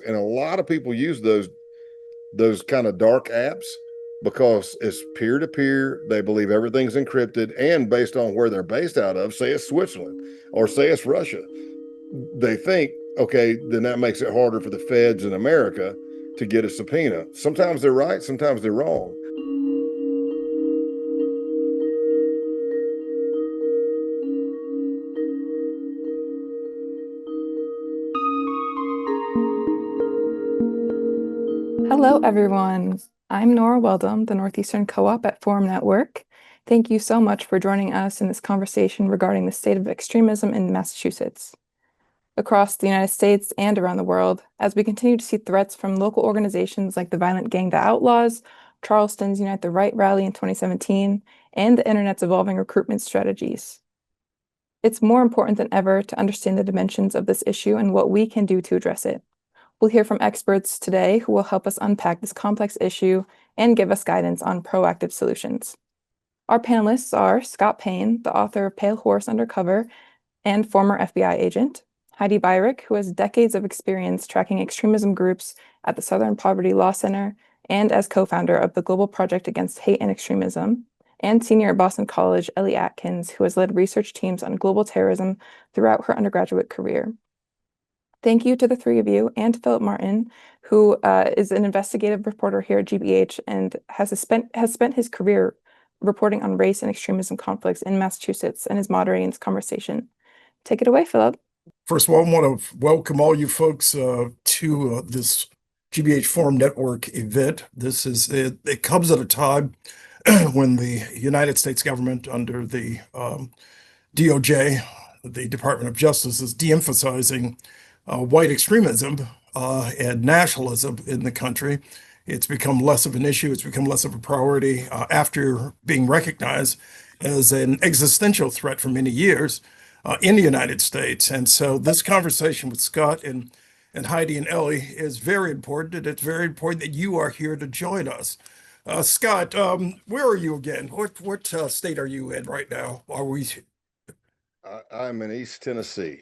and a lot of people use those kind of dark apps because it's peer to peer. They believe everything's encrypted, and based on where they're based out of, say it's Switzerland or say it's Russia, they think, okay, then that makes it harder for the feds in America to get a subpoena. Sometimes they're right, sometimes they're wrong. Hello, everyone. I'm Nora Weldon, the Northeastern Co-op at Forum Network. Thank you so much for joining us in this conversation regarding the state of extremism in Massachusetts. Across the United States and around the world, as we continue to see threats from local organizations like the violent gang The Outlaws, Charleston's Unite the Right rally in 2017, and the internet's evolving recruitment strategies. It's more important than ever to understand the dimensions of this issue and what we can do to address it. We'll hear from experts today who will help us unpack this complex issue and give us guidance on proactive solutions. Our panelists are Scott Payne, the author of Pale Horse Undercover and former FBI agent, Heidi Beirich, who has decades of experience tracking extremism groups at the Southern Poverty Law Center and as co-founder of the Global Project Against Hate and Extremism, and senior at Boston College, Ellie Atkins, who has led research teams on global terrorism throughout her undergraduate career. Thank you to the three of you and to Phillip Martin, who is an investigative reporter here at GBH and has spent his career reporting on race and extremism conflicts in Massachusetts and is moderating this conversation. Take it away, Phillip. First of all, I want to welcome all you folks to this GBH Forum Network event. It comes at a time when the United States government under the DOJ, the Department of Justice, is de-emphasizing white extremism and nationalism in the country. It's become less of an issue. It's become less of a priority after being recognized as an existential threat for many years in the United States. And so this conversation with Scott and Heidi and Ellie is very important. And it's very important that you are here to join us. Scott, where are you again? What state are you in right now? I'm in East Tennessee.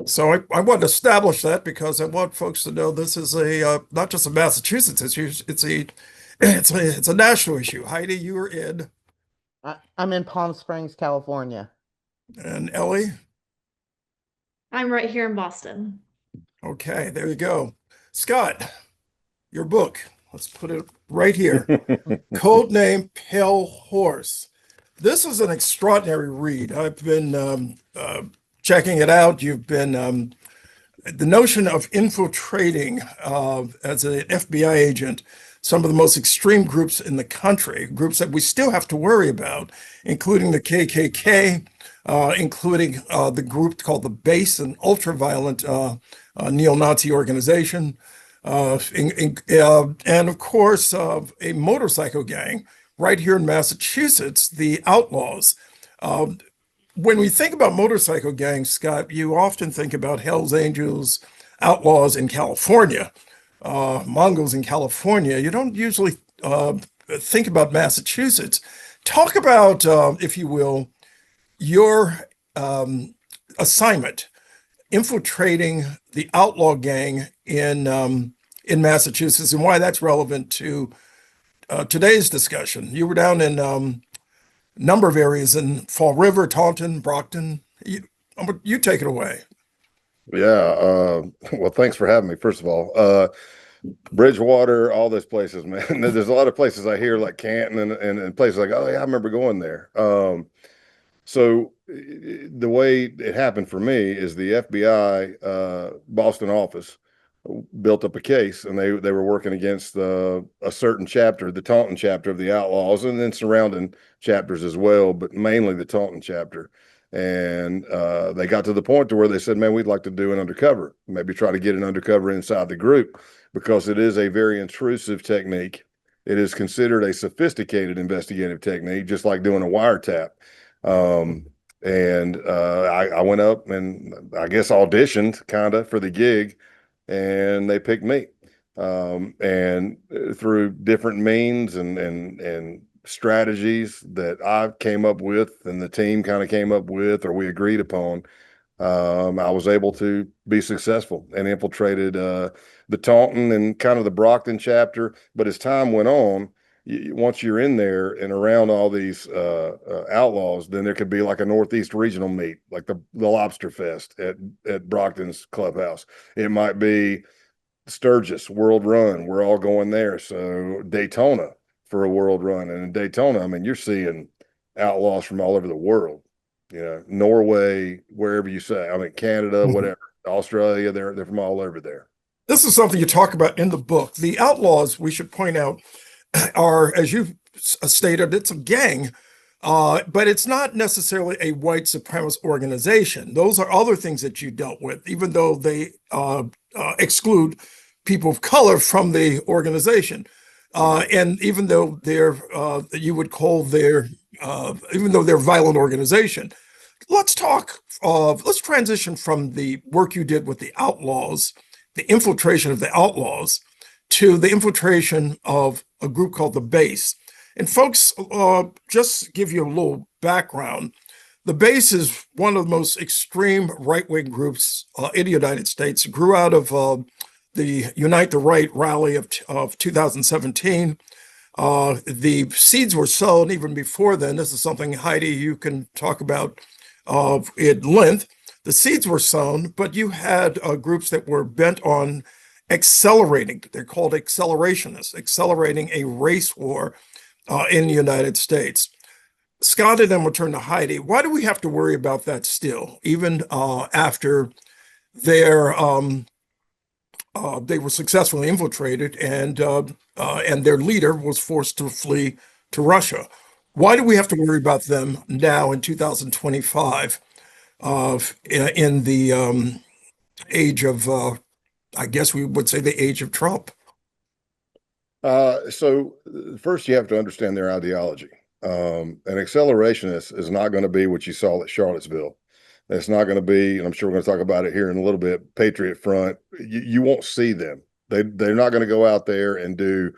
So I want to establish that because I want folks to know this is a not just a Massachusetts issue, it's a national issue. Heidi, you are in. I'm in Palm Springs, California. And Ellie? I'm right here in Boston. Okay, there you go. Scott, your book, let's put it right here. Codename Pale Horse. This is an extraordinary read. I've been checking it out. You've been the notion of infiltrating as an FBI agent some of the most extreme groups in the country, groups that we still have to worry about, including the KKK, including the group called the Base, an ultra-violent neo-Nazi organization, and of course, a motorcycle gang right here in Massachusetts, the Outlaws. When we think about motorcycle gangs, Scott, you often think about Hells Angels, Outlaws in California, Mongols in California. You don't usually think about Massachusetts. Talk about, if you will, your assignment, infiltrating the outlaw gang in Massachusetts, and why that's relevant to today's discussion. You were down in number of areas in Fall River, Taunton, Brockton. You take it away. Yeah. Well, thanks for having me, first of all. Bridgewater, all those places, man. There's a lot of places I hear like Canton and places like, oh, yeah, I remember going there. So the way it happened for me is the FBI Boston office built up a case, and they were working against a certain chapter, the Taunton chapter of the Outlaws, and then surrounding chapters as well, but mainly the Taunton chapter. And they got to the point to where they said, man, we'd like to do an undercover, maybe try to get an undercover inside the group, because it is a very intrusive technique. It is considered a sophisticated investigative technique, just like doing a wiretap. I went up and I guess auditioned kind of for the gig, and they picked me. And through different means and strategies that I came up with and the team kind of came up with, or we agreed upon, I was able to be successful and infiltrated the Taunton and kind of the Brockton chapter. But as time went on, once you're in there and around all these outlaws, then there could be like a Northeast regional meet, like the Lobster Fest at Brockton's clubhouse. It might be Sturgis World Run. We're all going there. So Daytona for a world run. And in Daytona, I mean, you're seeing outlaws from all over the world, Norway, wherever you say, I mean, Canada, whatever, Australia, they're from all over there. This is something you talk about in the book. The Outlaws, we should point out, are, as you stated, it's a gang, but it's not necessarily a white supremacist organization. Those are other things that you dealt with, even though they exclude people of color from the organization. And even though they're, you would call their, even though they're a violent organization. Let's transition from the work you did with the Outlaws, the infiltration of the Outlaws, to the infiltration of a group called the Base. And folks, just give you a little background. The Base is one of the most extreme right-wing groups in the United States. It grew out of the Unite the Right rally of 2017. The seeds were sown even before then. This is something, Heidi, you can talk about at length. The seeds were sown, but you had groups that were bent on accelerating. They're called accelerationists, accelerating a race war in the United States. Scott and then we'll turn to Heidi. Why do we have to worry about that still, even after their they were successfully infiltrated and their leader was forced to flee to Russia? Why do we have to worry about them now in 2025 in the age of, I guess we would say the age of Trump? So first you have to understand their ideology. An accelerationist is not going to be what you saw at Charlottesville. It's not going to be, and I'm sure we're going to talk about it here in a little bit, Patriot Front. You won't see them. They're not going to go out there and do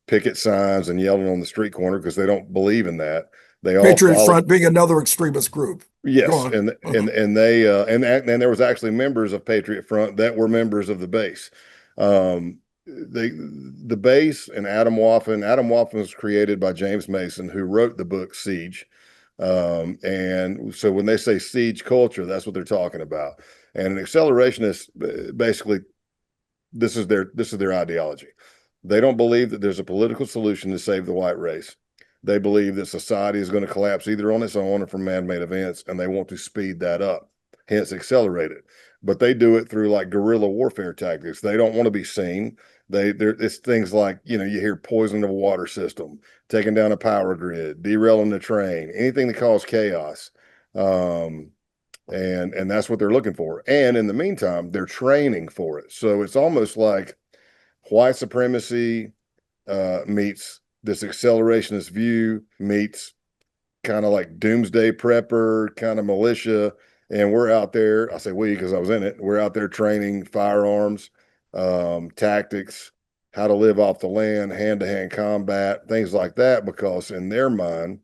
picket signs and yelling on the street corner because they don't believe in that. They all Patriot follow. Front being another extremist group. Yes, and they and there was actually members of Patriot Front that were members of the Base. The Base and Adam Waffen. Adam Waffen was created by James Mason, who wrote the book Siege. And so when they say siege culture, that's what they're talking about. And an accelerationist, basically, this is their ideology. They don't believe that there's a political solution to save the white race. They believe that society is going to collapse either on its own or from man-made events, and they want to speed that up, hence accelerate it. But they do it through like guerrilla warfare tactics. They don't want to be seen. It's things like, you hear poisoning of a water system, taking down a power grid, derailing the train, anything to cause chaos. And that's what they're looking for. And in the meantime, they're training for it. So it's almost like white supremacy meets this accelerationist view meets kind of like doomsday prepper kind of militia. And we're out there, I say we because I was in it, we're out there training firearms, tactics, how to live off the land, hand-to-hand combat, things like that, because in their mind,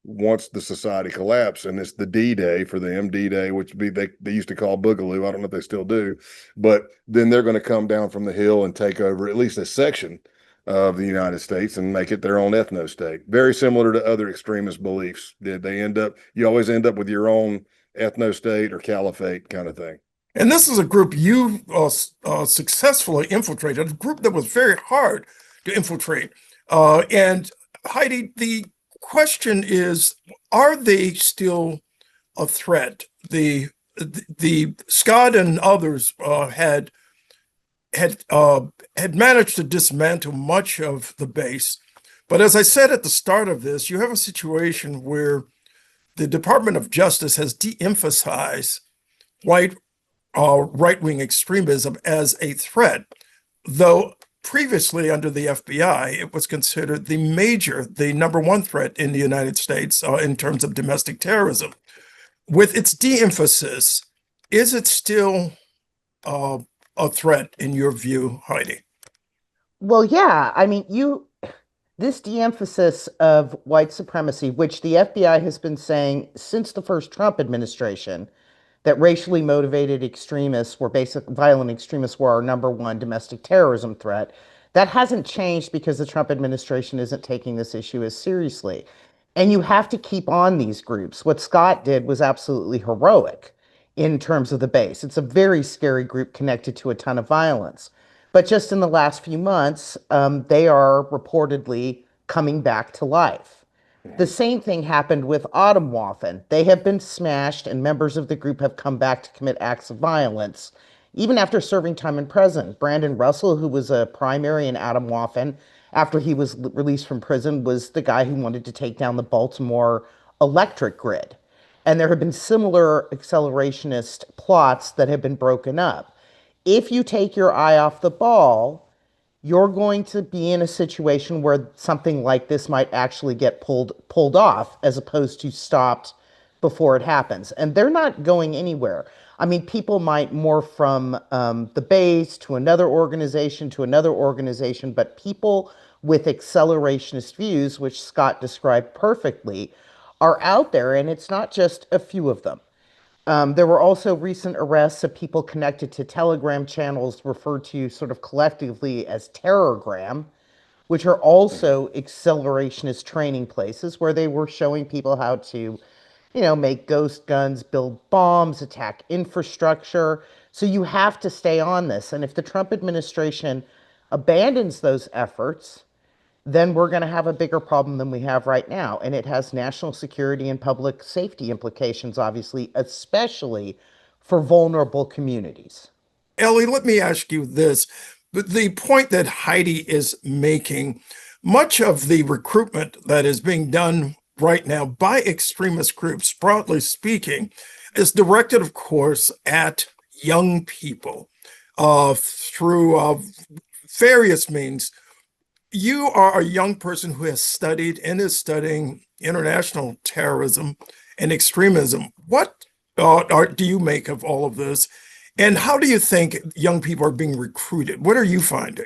once the society collapsed, and it's the D-Day for them, D-Day, which they used to call Boogaloo, I don't know if they still do, but then they're going to come down from the hill and take over at least a section of the United States and make it their own ethno state. Very similar to other extremist beliefs. You always end up with your own ethno state or caliphate kind of thing. And this is a group you successfully infiltrated, a group that was very hard to infiltrate. And Heidi, the question is, are they still a threat? The Scott and others had managed to dismantle much of the Base. But as I said at the start of this, you have a situation where the Department of Justice has de-emphasized right-wing extremism as a threat, though previously under the FBI, it was considered the number one threat in the United States in terms of domestic terrorism. With its de-emphasis, is it still a threat in your view, Heidi? Well, yeah. I mean, this de-emphasis of white supremacy, which the FBI has been saying since the first Trump administration, that racially motivated extremists were violent extremists were our number one domestic terrorism threat. That hasn't changed because the Trump administration isn't taking this issue as seriously. And you have to keep on these groups. What Scott did was absolutely heroic in terms of the base. It's a very scary group connected to a ton of violence. But just in the last few months, they are reportedly coming back to life. The same thing happened with Atomwaffen. They have been smashed, and members of the group have come back to commit acts of violence, even after serving time in prison. Brandon Russell, who was a primary in Atomwaffen after he was released from prison, was the guy who wanted to take down the Baltimore electric grid. And there have been similar accelerationist plots that have been broken up. If you take your eye off the ball, you're going to be in a situation where something like this might actually get pulled off as opposed to stopped before it happens. And they're not going anywhere. I mean, people might morph from the base to another organization, but people with accelerationist views, which Scott described perfectly, are out there, and it's not just a few of them. There were also recent arrests of people connected to Telegram channels referred to sort of collectively as Terrorgram, which are also accelerationist training places where they were showing people how to, make ghost guns, build bombs, attack infrastructure. So you have to stay on this. And if the Trump administration abandons those efforts, then we're going to have a bigger problem than we have right now. And it has national security and public safety implications, obviously, especially for vulnerable communities. Ellie, let me ask you this. The point that Heidi is making, much of the recruitment that is being done right now by extremist groups, broadly speaking, is directed, of course, at young people through various means. You are a young person who has studied and is studying international terrorism and extremism. What do you make of all of this? And how do you think young people are being recruited? What are you finding?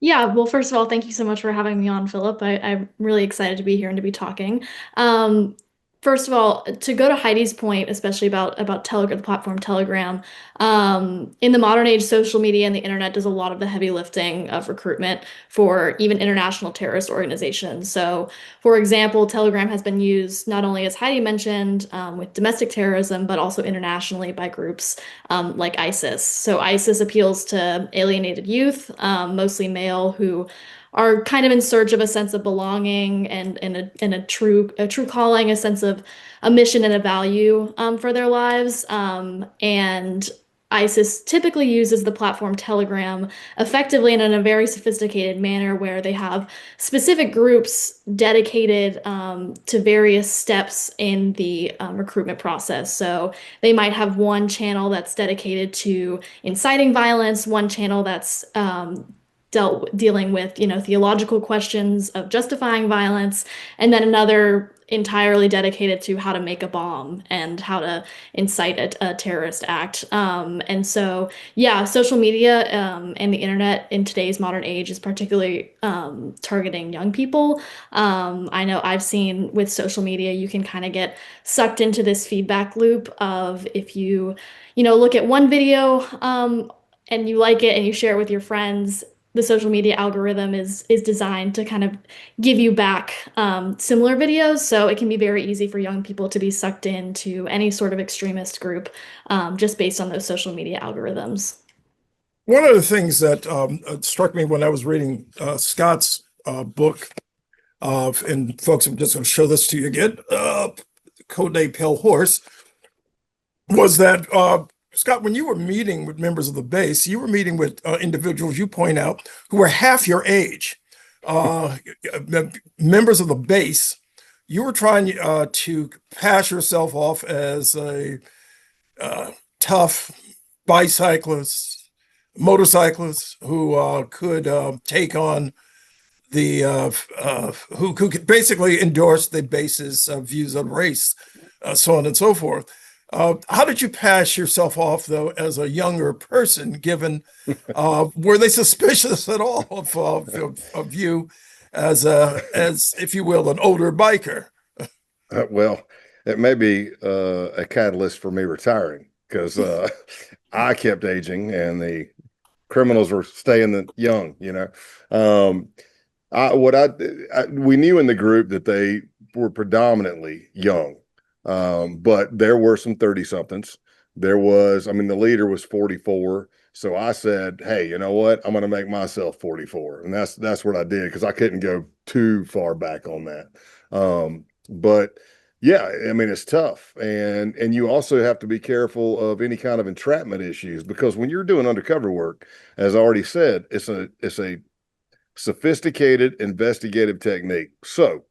Yeah, well, first of all, thank you so much for having me on, Philip. I'm really excited to be here and to be talking. Um, First of all, to go to Heidi's point, especially about the platform Telegram, in the modern age, social media and the internet does a lot of the heavy lifting of recruitment for even international terrorist organizations. So, for example, Telegram has been used not only, as Heidi mentioned, with domestic terrorism, but also internationally by groups like ISIS. So ISIS appeals to alienated youth, mostly male, who are kind of in search of a sense of belonging and a true calling, a sense of a mission and a value for their lives. And ISIS typically uses the platform Telegram effectively and in a very sophisticated manner where they have specific groups dedicated to various steps in the recruitment process. So they might have one channel that's dedicated to inciting violence, one channel that's dealing with, theological questions of justifying violence, and then another entirely dedicated to how to make a bomb and how to incite a terrorist act. And so, yeah, social media and the internet in today's modern age is particularly targeting young people. I know I've seen with social media, you can kind of get sucked into this feedback loop of if look at one video and you like it and you share it with your friends, the social media algorithm is designed to kind of give you back similar videos. So it can be very easy for young people to be sucked into any sort of extremist group just based on those social media algorithms. One of the things that struck me when I was reading Scott's book, and folks, I'm just going to show this to you again, Codename Pale Horse, was that Scott, when you were meeting with members of the base, you were meeting with individuals you point out who were half your age. Members of the base, you were trying to pass yourself off as a tough bicyclist, motorcyclist who could take on who could basically endorse the base's views on race, so on and so forth. How did you pass yourself off, though, as a younger person, given, were they suspicious at all of you as, if you will, an older biker? Well, it may be a catalyst for me retiring because I kept aging and the criminals were staying young, you know. Um, we knew in the group that they were predominantly young, but there were some 30 somethings. There was, I mean, the leader was 44. So I said, hey, you know what? I'm going to make myself 44. And that's what I did because I couldn't go too far back on that. But yeah, I mean, it's tough. And you also have to be careful of any kind of entrapment issues because when you're doing undercover work, as I already said, it's a sophisticated investigative technique. So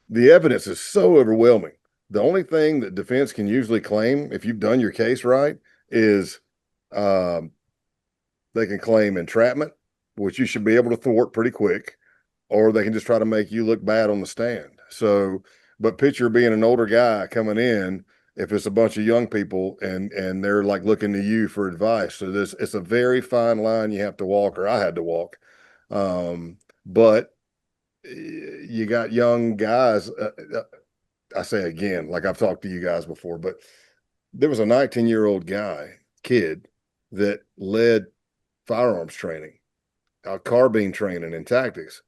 the evidence is so overwhelming. The only thing that defense can usually claim, if you've done your case right, is um, they can claim entrapment, which you should be able to thwart pretty quick, or they can just try to make you look bad on the stand. So, but picture being an older guy coming in if it's a bunch of young people and they're like looking to you for advice. So this it's a very fine line you have to walk, or I had to walk. But you got young guys. I say again, like I've talked to you guys before, but there was a 19-year-old kid that led firearms training, carbine training and tactics.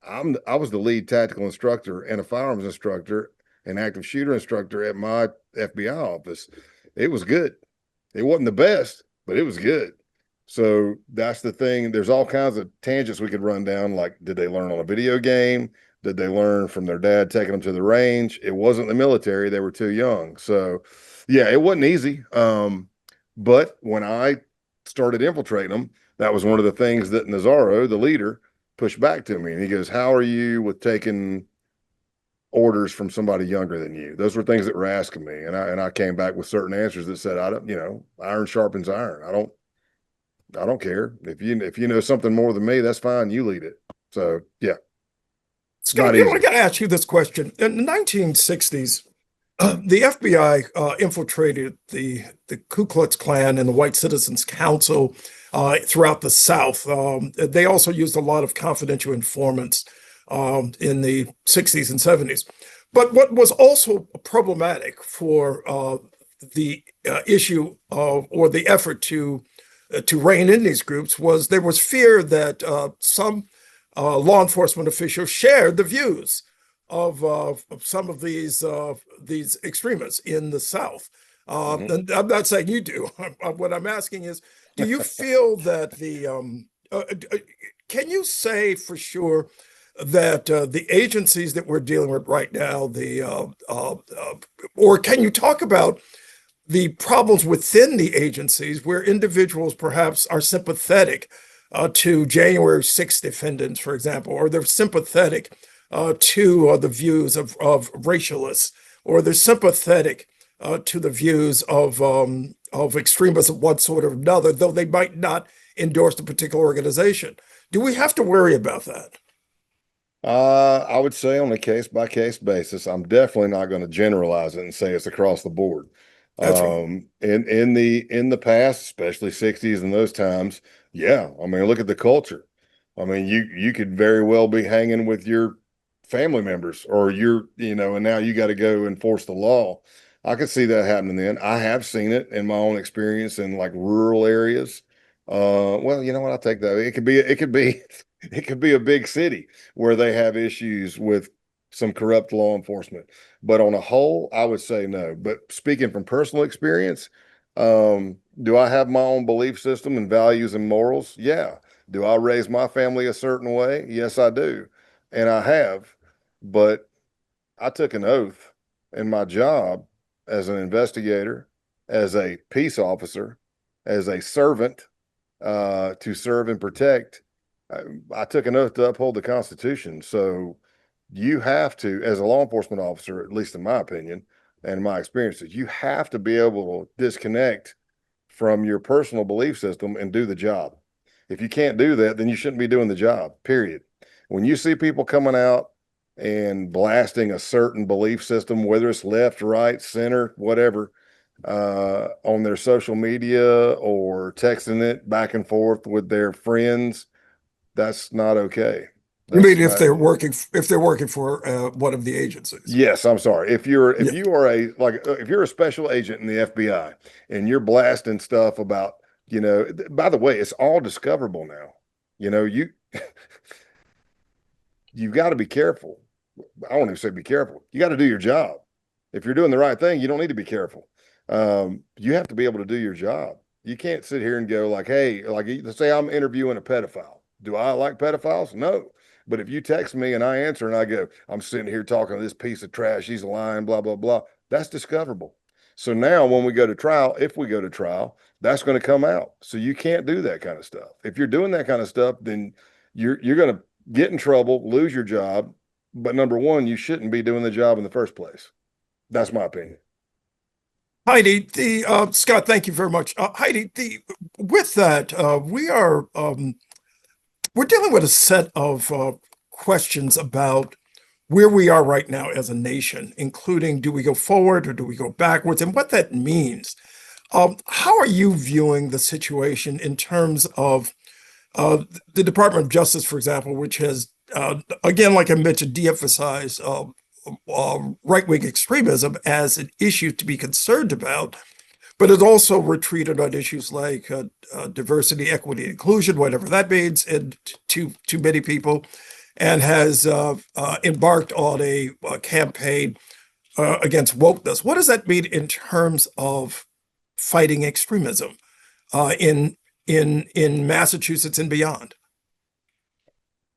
I was the lead tactical instructor and a firearms instructor and active shooter instructor at my FBI office. It was good. It wasn't the best, but it was good. So that's the thing. There's all kinds of tangents we could run down. Like, did they learn on a video game? Did they learn from their dad taking them to the range? It wasn't the military. They were too young. So yeah, it wasn't easy. But when I started infiltrating them, that was one of the things that Nazaro, the leader, pushed back to me. And he goes, how are you with taking orders from somebody younger than you? Those were things that were asking me. And I came back with certain answers that said, I don't, iron sharpens iron. I don't care. If you know something more than me, that's fine. You lead it. So yeah. Scott, I got to ask you this question. In the 1960s, the FBI infiltrated the Ku Klux Klan and the White Citizens Council throughout the South. They also used a lot of confidential informants in the 60s and 70s. But what was also problematic for the issue or the effort to rein in these groups was there was fear that some law enforcement officials shared the views of some of these extremists in the South. And I'm not saying you do. What I'm asking is, do you feel that can you say for sure that the agencies that we're dealing with right now, or can you talk about the problems within the agencies where individuals perhaps are sympathetic to January 6th defendants, for example, or they're sympathetic to the views of racialists, or they're sympathetic to the views of extremists of one sort or another, though they might not endorse a particular organization. Do we have to worry about that? I would say on a case by case basis. I'm definitely not going to generalize it and say it's across the board. That's right. In the past, especially 60s and those times, yeah. I mean, look at the culture. I mean, you could very well be hanging with your family members or and now you got to go enforce the law. I could see that happening then. I have seen it in my own experience in like rural areas. Well, you know what? I'll take that. It could be a big city where they have issues with some corrupt law enforcement. But on a whole, I would say no. But speaking from personal experience, do I have my own belief system and values and morals? Yeah. Do I raise my family a certain way? Yes, I do. And I have. But I took an oath in my job as an investigator, as a peace officer, as a servant to serve and protect. I took an oath to uphold the Constitution. So you have to, as a law enforcement officer, at least in my opinion and my experiences, you have to be able to disconnect from your personal belief system and do the job. If you can't do that, then you shouldn't be doing the job, period. When you see people coming out and blasting a certain belief system, whether it's left, right, center, whatever, on their social media or texting it back and forth with their friends, that's not okay. You That's mean not. if they're working for one of the agencies? Yes, I'm sorry. If you're Yeah. if you are a like if you're a special agent in the FBI and you're blasting stuff about, by the way, it's all discoverable now. You've got to be careful. I won't even say be careful. You got to do your job. If you're doing the right thing, you don't need to be careful. You have to be able to do your job. You can't sit here and go like, hey, like let's say I'm interviewing a pedophile. Do I like pedophiles? No. But if you text me and I answer and I go, I'm sitting here talking to this piece of trash, he's lying, blah, blah, blah, that's discoverable. So now when we go to trial, if we go to trial, that's going to come out. So you can't do that kind of stuff. If you're doing that kind of stuff, then you're going to get in trouble, lose your job. But number one, you shouldn't be doing the job in the first place. That's my opinion. Heidi, Scott, thank you very much. Heidi, with that, we're dealing with a set of questions about where we are right now as a nation, including do we go forward or do we go backwards, and what that means. How are you viewing the situation in terms of the Department of Justice, for example, which has, again, like I mentioned, de-emphasized right-wing extremism as an issue to be concerned about, but has also retreated on issues like diversity, equity, inclusion, whatever that means, and to many people, and has embarked on a campaign against wokeness. What does that mean in terms of fighting extremism in Massachusetts and beyond?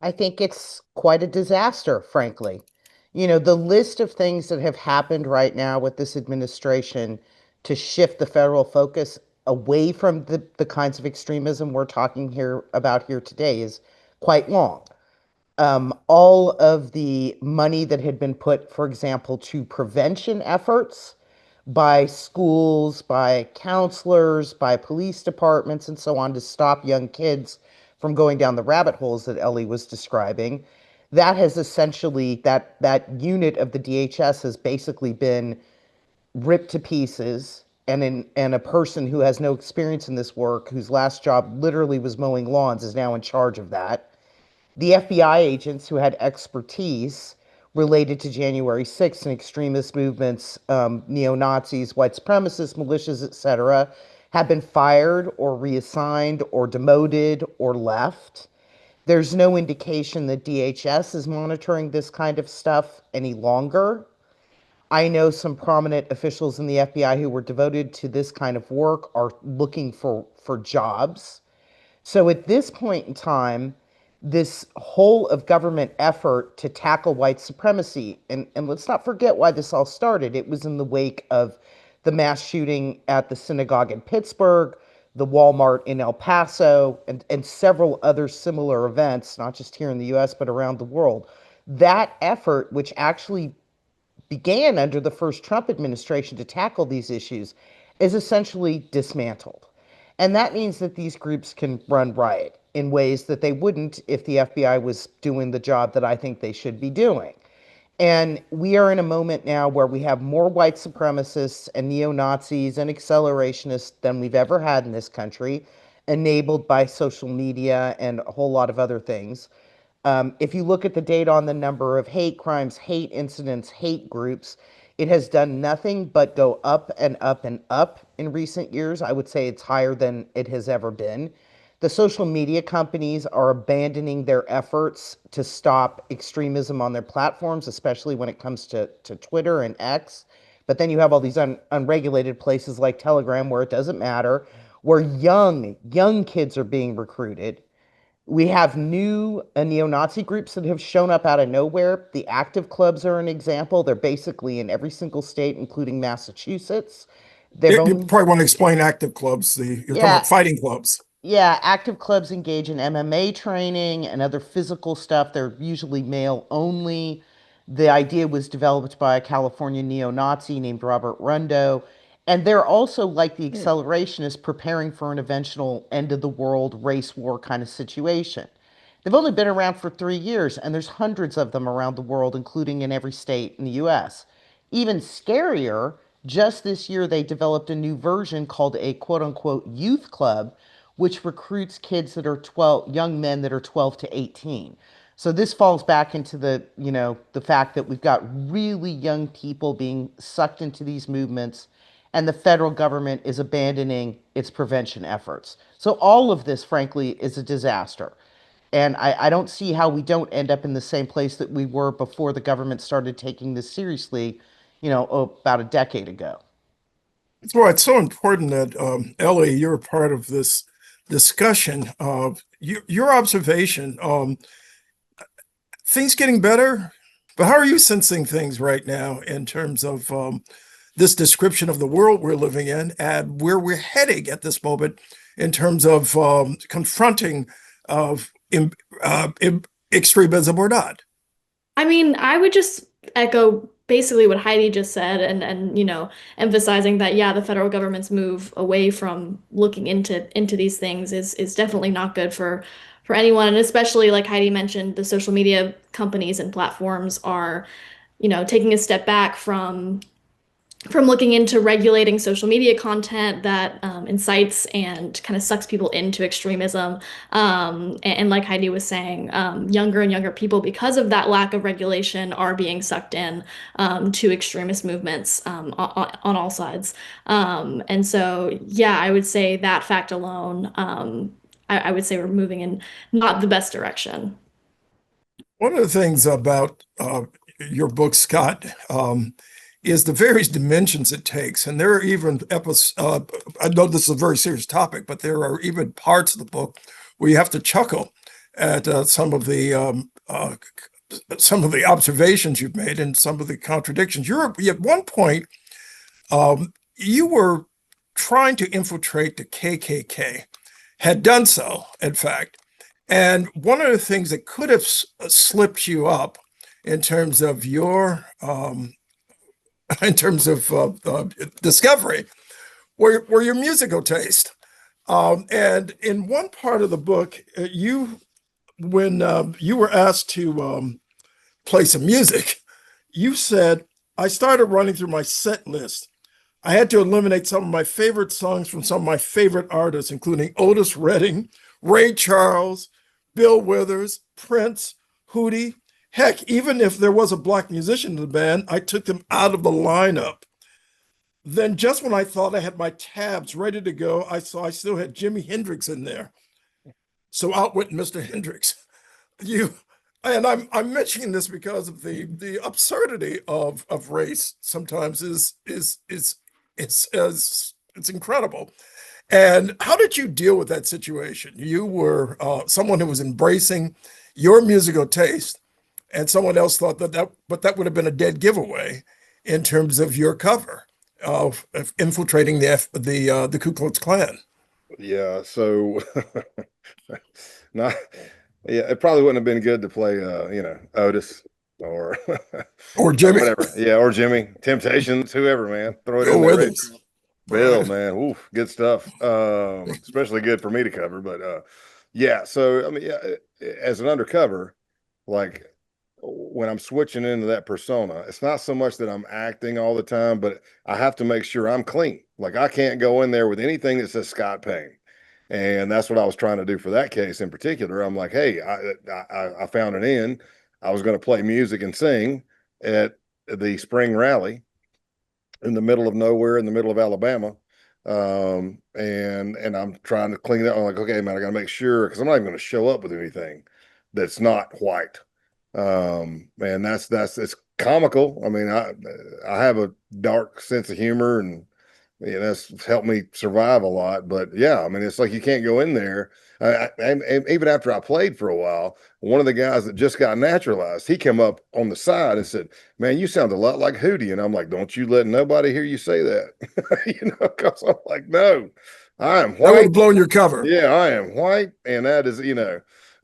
I think it's quite a disaster, frankly. The list of things that have happened right now with this administration to shift the federal focus away from the kinds of extremism we're talking about here today is quite long. All of the money that had been put, for example, to prevention efforts by schools, by counselors, by police departments, and so on to stop young kids from going down the rabbit holes that Ellie was describing, that has essentially, that unit of the DHS has basically been ripped to pieces. And a person who has no experience in this work, whose last job literally was mowing lawns, is now in charge of that. The FBI agents who had expertise related to January 6th and extremist movements, neo-Nazis, white supremacists, militias, etc., have been fired or reassigned or demoted or left. There's no indication that DHS is monitoring this kind of stuff any longer. I know some prominent officials in the FBI who were devoted to this kind of work are looking for jobs. So at this point in time, this whole of government effort to tackle white supremacy, and let's not forget why this all started. It was in the wake of the mass shooting at the synagogue in Pittsburgh, the Walmart in El Paso, and several other similar events, not just here in the US, but around the world. That effort, which actually began under the first Trump administration to tackle these issues, is essentially dismantled. And that means that these groups can run riot in ways that they wouldn't if the FBI was doing the job that I think they should be doing. And we are in a moment now where we have more white supremacists and neo-Nazis and accelerationists than we've ever had in this country, enabled by social media and a whole lot of other things. If you look at the data on the number of hate crimes, hate incidents, hate groups, it has done nothing but go up and up and up in recent years. I would say it's higher than it has ever been. The social media companies are abandoning their efforts to stop extremism on their platforms, especially when it comes to Twitter and X. But then you have all these unregulated places like Telegram where it doesn't matter, where young kids are being recruited. We have new neo-Nazi groups that have shown up out of nowhere. The active clubs are an example. They're basically in every single state, including Massachusetts. They've You only, probably want to explain active clubs. You're talking yeah, about fighting clubs. yeah, active clubs engage in MMA training and other physical stuff. They're usually male only. The idea was developed by a California neo-Nazi named Robert Rundo. And they're also, like the accelerationists, preparing for an eventual end of the world race war kind of situation. They've only been around for 3 years, and there's hundreds of them around the world, including in every state in the US. Even scarier, just this year they developed a new version called a quote unquote youth club, which recruits kids that are 12, young men that are 12 to 18. So this falls back into the fact that we've got really young people being sucked into these movements, and the federal government is abandoning its prevention efforts. So all of this, frankly, is a disaster. And I don't see how we don't end up in the same place that we were before the government started taking this seriously, about a decade ago. That's why it's so important that, Ellie, you're a part of this discussion. Your observation, things getting better, but how are you sensing things right now in terms of this description of the world we're living in and where we're heading at this moment in terms of confronting of extremism or not? I mean, I would just echo basically what Heidi just said and emphasizing that yeah, the federal government's move away from looking into these things is definitely not good for anyone, and especially like Heidi mentioned, the social media companies and platforms are, taking a step back from looking into regulating social media content that incites and kind of sucks people into extremism. And like Heidi was saying, younger and younger people, because of that lack of regulation, are being sucked in to extremist movements on all sides. And so, yeah, I would say that fact alone, I would say we're moving in not the best direction. One of the things about your book, Scott, is the various dimensions it takes. And there are even episodes, I know this is a very serious topic, but there are even parts of the book where you have to chuckle at some of the observations you've made and some of the contradictions. At one point, you were trying to infiltrate the KKK, had done so, in fact. And one of the things that could have slipped you up in terms of your in terms of discovery were your musical taste. And in one part of the book, when you were asked to play some music, you said, I started running through my set list. I had to eliminate some of my favorite songs from some of my favorite artists, including Otis Redding, Ray Charles, Bill Withers, Prince, Hootie. Heck, even if there was a black musician in the band, I took them out of the lineup. Then just when I thought I had my tabs ready to go, I saw I still had Jimi Hendrix in there. So out went Mr. Hendrix. You and I'm mentioning this because of the absurdity of race sometimes it's incredible. And how did you deal with that situation? You were someone who was embracing your musical taste, and someone else thought but that would have been a dead giveaway in terms of your cover of infiltrating the Ku Klux Klan. Yeah, so not yeah, it probably wouldn't have been good to play Otis or Or or Jimmy. whatever. Yeah, or Jimmy, Temptations, whoever, man. Throw it Bill in there. Ray Withers. Bill, man. Oof, good stuff. Especially good for me to cover. But yeah, so I mean, yeah, as an undercover, like when I'm switching into that persona, it's not so much that I'm acting all the time, but I have to make sure I'm clean. Like I can't go in there with anything that says Scott Payne. And that's what I was trying to do for that case in particular. I'm like, hey, I found an in. I was going to play music and sing at the spring rally in the middle of nowhere in the middle of Alabama. And I'm trying to clean that. I'm like, okay, man, I got to make sure because I'm not even going to show up with anything that's not white. And that's it's comical. I mean, I have a dark sense of humor and that's helped me survive a lot. But yeah, I mean, it's like you can't go in there. And even after I played for a while, one of the guys that just got naturalized, he came up on the side and said, "Man, you sound a lot like Hootie." And I'm like, "Don't you let nobody hear you say that," because I'm like, "No, I am That would white. have blown your cover. Yeah, I am white, and that is,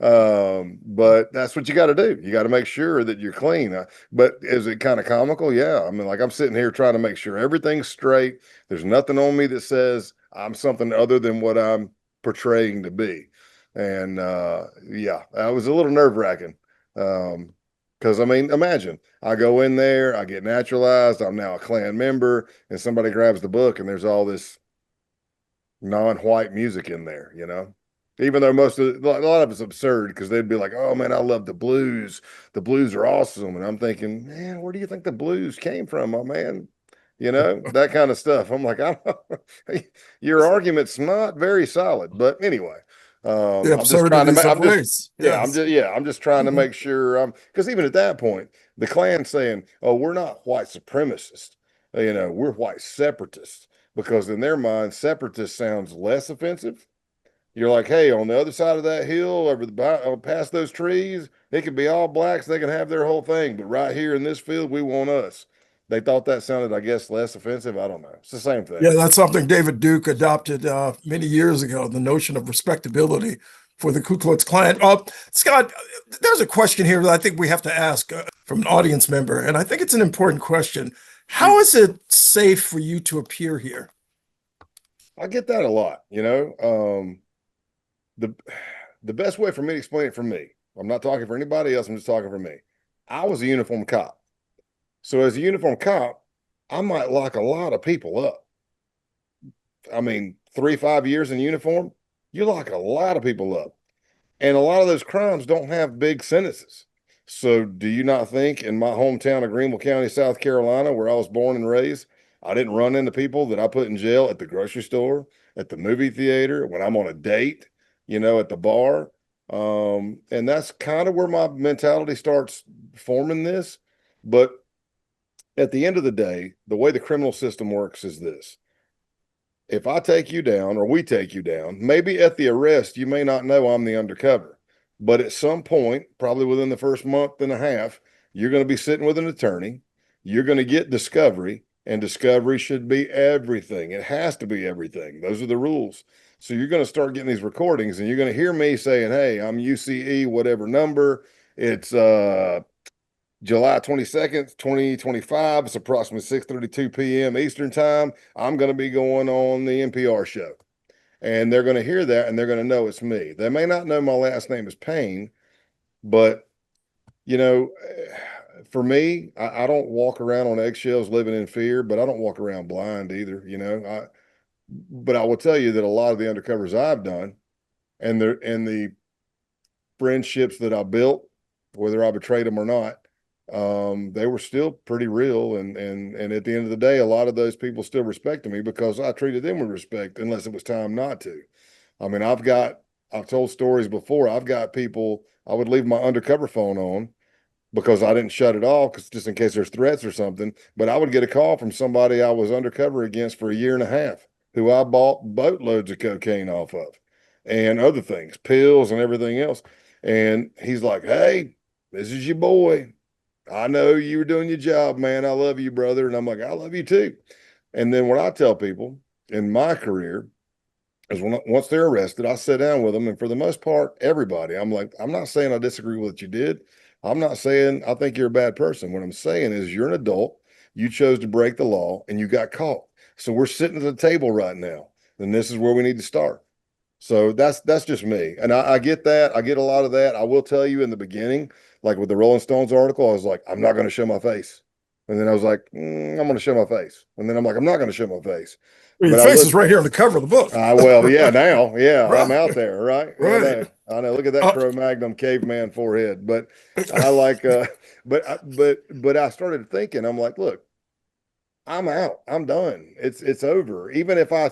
but that's what you got to do. You got to make sure that you're clean. But is it kind of comical? Yeah. I mean, like I'm sitting here trying to make sure everything's straight. There's nothing on me that says I'm something other than what I'm portraying to be. And yeah, that was a little nerve-wracking. Because I mean, imagine I go in there, I get naturalized, I'm now a Klan member, and somebody grabs the book and there's all this non-white music in there, Even though most of a lot of it's absurd because they'd be like, "Oh man, I love the blues. The blues are awesome." And I'm thinking, man, where do you think the blues came from, my man? You know, that kind of stuff. I'm like, I don't, your argument's not very solid. But anyway, The I'm just trying to absurdities make. of I'm just race. yeah, Yes. I'm just trying to make sure. Because even at that point, the Klan saying, "Oh, we're not white supremacists. You know, we're white separatists." Because in their mind, separatist sounds less offensive. You're like, hey, on the other side of that hill, over the past those trees, it could be all blacks. They can have their whole thing, but right here in this field, we want us. They thought that sounded, I guess, less offensive. I don't know. It's the same thing. Yeah, that's something David Duke adopted many years ago, the notion of respectability for the Ku Klux Klan. Scott, there's a question here that I think we have to ask from an audience member, and I think it's an important question. How is it safe for you to appear here? I get that a lot. You know, the best way for me to explain it for me, I'm not talking for anybody else. I'm just talking for me. I was a uniform cop, so as a uniform cop, I might lock a lot of people up. I mean, 3, 5 years in uniform, you lock a lot of people up. And a lot of those crimes don't have big sentences. So, do you not think in my hometown of Greenville County, South Carolina, where I was born and raised, I didn't run into people that I put in jail at the grocery store, at the movie theater, when I'm on a date, you know, at the bar? And that's kind of where my mentality starts forming this. But at the end of the day, the way the criminal system works is this: if I take you down or we take you down, maybe at the arrest, you may not know I'm the undercover, but at some point, probably within the first month and a half, you're going to be sitting with an attorney. You're going to get discovery, and discovery should be everything. It has to be everything. Those are the rules. So you're going to start getting these recordings, and you're going to hear me saying, "Hey, I'm UCE, whatever number. It's July 22nd, 2025. It's approximately 6:32 p.m. Eastern time. I'm going to be going on the NPR show." And they're going to hear that and they're going to know it's me. They may not know my last name is Payne, but you know, for me, I don't walk around on eggshells living in fear, but I don't walk around blind either, you know. But I will tell you that a lot of the undercovers I've done and the friendships that I built, whether I betrayed them or not, they were still pretty real. And at the end of the day, a lot of those people still respected me because I treated them with respect, unless it was time not to. I mean, I've told stories before. I've got people, I would leave my undercover phone on because I didn't shut it off, because just in case there's threats or something. But I would get a call from somebody I was undercover against for a year and a half, who I bought boatloads of cocaine off of and other things, pills and everything else. And he's like, "Hey, this is your boy. I know you were doing your job, man. I love you, brother." And I'm like, "I love you too." And then what I tell people in my career is once they're arrested, I sit down with them. And for the most part, everybody, I'm like, "I'm not saying I disagree with what you did. I'm not saying I think you're a bad person. What I'm saying is you're an adult. You chose to break the law and you got caught. So we're sitting at the table right now. And this is where we need to start." So that's just me. And I get that. I get a lot of that. I will tell you, in the beginning, like with the Rolling Stones article, I was like, "I'm not going to show my face." And then I was like, "I'm going to show my face." And then I'm like, "I'm not going to show my face." Well, your But I face look, is right here on the cover of the book. well, yeah, now, yeah, I'm Right, out there, right? right. I know. Look at that Uh, Cro-Magnon caveman forehead. But I like, but I started thinking, I'm like, look, I'm out. I'm done. It's over. Even if I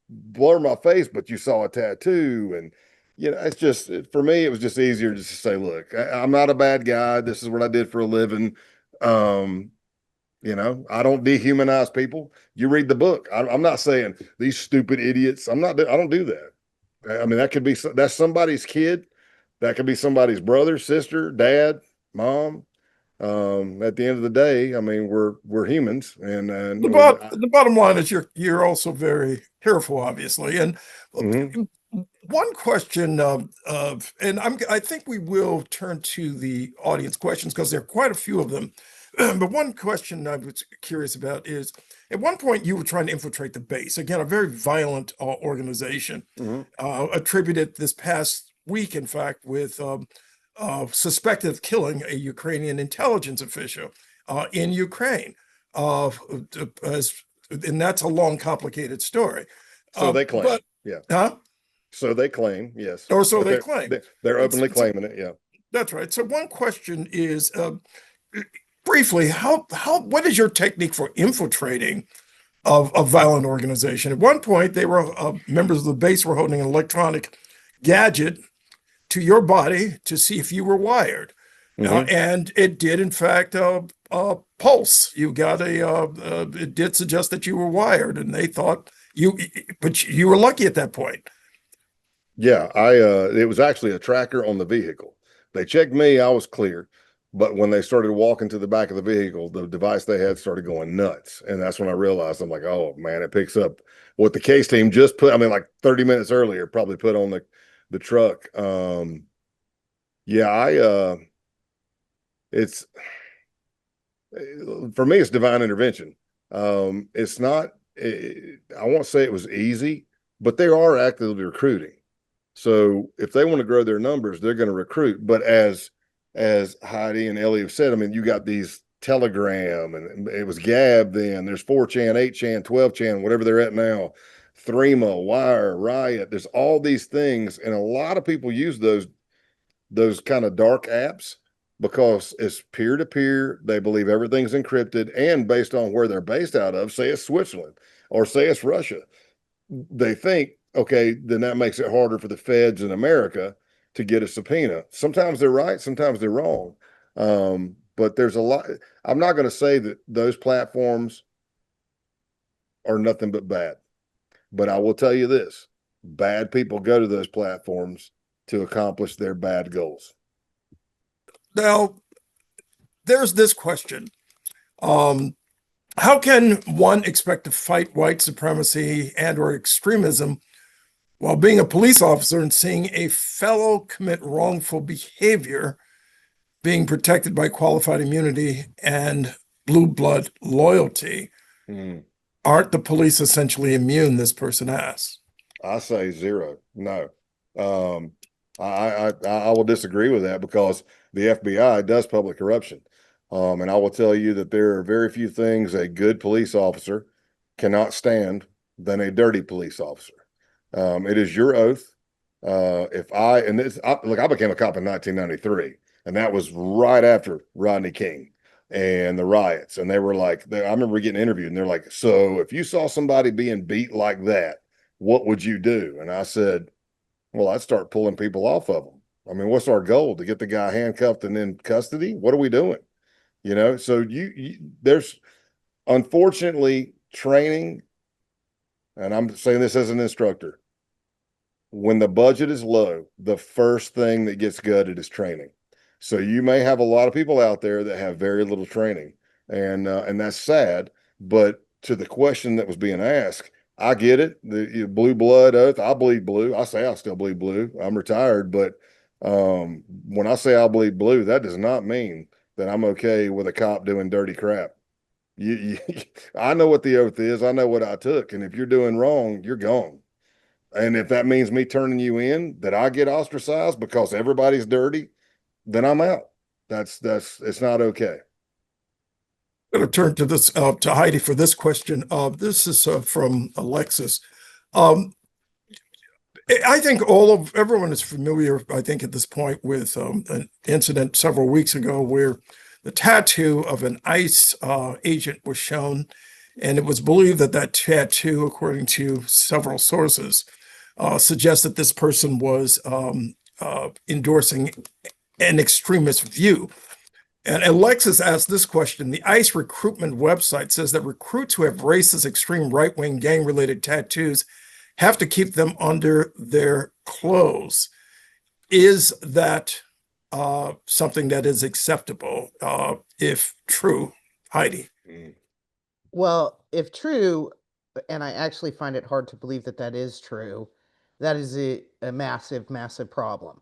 blur my face, but you saw a tattoo, and you know, it's just for me. It was just easier just to say, "Look, I'm not a bad guy. This is what I did for a living." Um, you know, I don't dehumanize people. You read the book. I'm not saying these stupid idiots. I'm not. I don't do that. I mean, that could be that's somebody's kid. That could be somebody's brother, sister, dad, mom. At the end of the day, I mean, we're humans, the bottom line is you're also very careful, obviously. And mhm. one question and I think we will turn to the audience questions because there are quite a few of them. But one question I was curious about is, at one point you were trying to infiltrate the base, again, a very violent organization, Mhm. attributed this past week, in fact, with suspected of killing a Ukrainian intelligence official in Ukraine. Uh, as, and that's a long, complicated story. So they claim, But yeah. huh? So they claim, yes. Or so But they claim. they're It's- openly it's- claiming it, yeah. That's right. So one question is, briefly, what is your technique for infiltrating of a violent organization? At one point, they were members of the base were holding an electronic gadget to your body to see if you were wired. And it did, in fact, pulse. You got it did suggest that you were wired, and they thought but you were lucky at that point. Yeah, it was actually a tracker on the vehicle. They checked me, I was clear. But when they started walking to the back of the vehicle, the device they had started going nuts. And that's when I realized, I'm like, oh man, it picks up what the case team just put, I mean, like 30 minutes earlier, probably put on the truck. Yeah, it's for me, it's divine intervention. It's not, I won't say it was easy, but they are actively recruiting. So if they want to grow their numbers, they're going to recruit. But as Heidi and Ellie have said, I mean, you got these Telegram, and it was Gab then. There's 4chan, 8chan, 12chan, whatever they're at now. Threema, Wire, Riot. There's all these things, and a lot of people use those kind of dark apps because it's peer to peer. They believe everything's encrypted, and based on where they're based out of, say it's Switzerland or say it's Russia, they think, okay, then that makes it harder for the feds in America to get a subpoena. Sometimes they're right, sometimes they're wrong. But there's a lot. I'm not going to say that those platforms are nothing but bad, but I will tell you this: bad people go to those platforms to accomplish their bad goals. Now, there's this question. How can one expect to fight white supremacy and or extremism while being a police officer and seeing a fellow commit wrongful behavior being protected by qualified immunity and blue blood loyalty? Aren't the police essentially immune, this person asks? I say zero. No. I will disagree with that because the FBI does public corruption. And I will tell you that there are very few things a good police officer cannot stand than a dirty police officer. It is your oath. Look, I became a cop in 1993, and that was right after Rodney King and the riots. And they were like, I remember getting interviewed, and they're like, so if you saw somebody being beat like that, what would you do? And I said, well, I'd start pulling people off of them. I mean, what's our goal? To get the guy handcuffed and in custody? What are we doing? You know, so there's unfortunately training, and I'm saying this as an instructor. When the budget is low, the first thing that gets gutted is training. So you may have a lot of people out there that have very little training, and that's sad. But to the question that was being asked, I get it. The blue blood oath. I bleed blue. I say I still bleed blue. I'm retired, but when I say I bleed blue, that does not mean that I'm okay with a cop doing dirty crap. I know what the oath is. I know what I took, and if you're doing wrong, you're gone. And if that means me turning you in, that I get ostracized because everybody's dirty, then I'm out. That's it's not okay. I'm going to turn to this to Heidi for this question. This is from Alexis. I think everyone is familiar, I think, at this point with an incident several weeks ago where the tattoo of an ICE agent was shown, and it was believed that that tattoo, according to several sources, suggests that this person was endorsing an extremist view. And Alexis asked this question. The ICE recruitment website says that recruits who have racist, extreme right-wing gang-related tattoos have to keep them under their clothes. Is that something that is acceptable, if true, Heidi? Well, if true, and I actually find it hard to believe that that is true, that is a massive, massive problem.